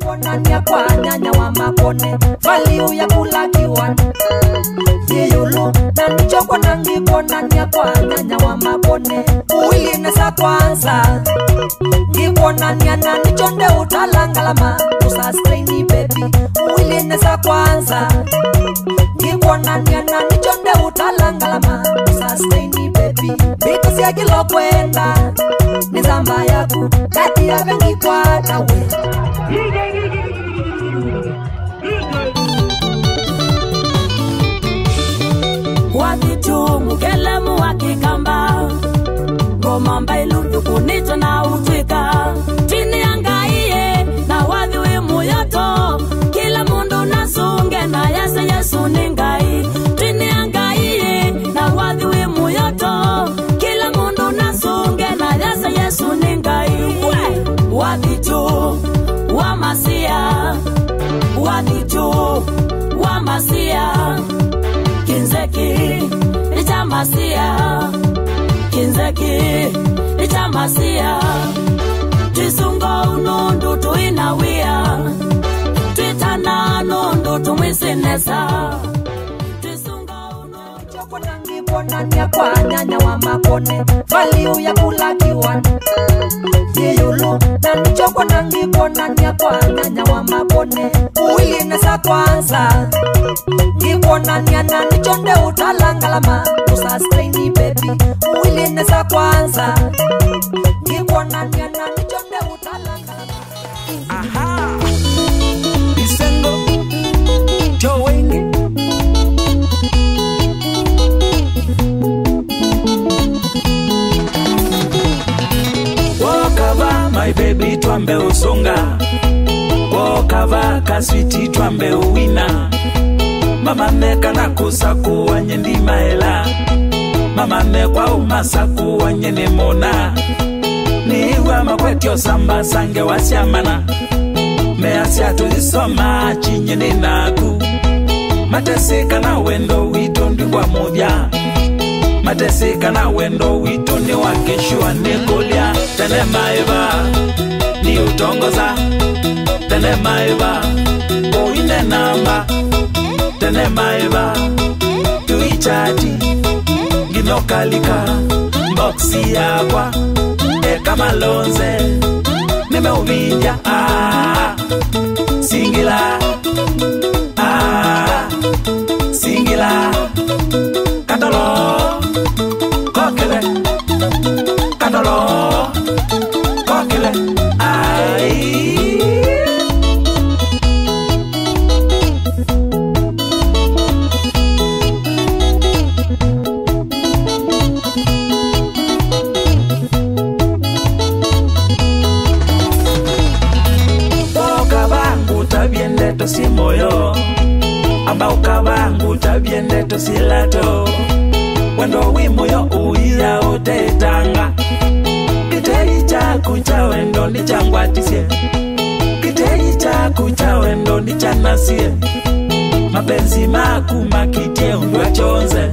Ngia kwa nyanya wa makone value ya kula kiwan yeyulu na nichoko nangi kona ngia kwa nyanya wa makone uili nesa kwanza ngikona nia na nichonde utalangalama usastraini baby uili nesa kwanza ngikona nia na nichonde utalangalama usastraini baby because ya kilo kwenda nizamba yaku kati ya vengi kwa tawe Wakitu mkelemu wakikamba ngoma mbailu yukunito na utwika chini angaiye na wadhiwi muyoto kila mundu nasunge na yase Yesu ningai chini angaiye na wadhiwi muyoto kila mundu nasunge na yase Yesu ningai wakitu wa masia wakitu wa masia Kinzeki, itamasia Kinzeki, itamasia Tisungo unundu tuinawia Twitana nundu tumwisinesa Tisungo unundu Choko nangi kona nia kwa nyanya wa makone value ya kula kiwan yeyulu na nichoko nangi kona nia kwa nyanya wa makone uili nesa kwanza ngikona nia na nichonde utalangalama usastraini baby uili nesa kwanza ngikona nia na nichonde utalangalama aha Isengo Jowengi Wakava my baby twambe usonga Wakava kaswiti twambe uwina Mama meka na kusaku wanye ndi maela Mama mekwa umasaku wanye ni mona Niwa makwetio samba sange wasiamana Measia tulisoma chinye ni naku Mateseka na wendo wito ndingwa mudya Mateseka na wendo wito ni wakeshua nikolia Tene maiva ni utongoza Tene maiva uine namba Tene maiva tuichati Ginokalika boxi yakwa Eka malonze Nimeuvinja Singila Singila Katolo Kokele Katolo Kokele Tabiende si moyo Amba ukabangu tabiende to silato Wendo wimoyo uia utetanga Kitei chaku cha wendo ni changwatisie Kitei chaku cha wendo ni chanasie Mapenzi maku makitie undwa chonze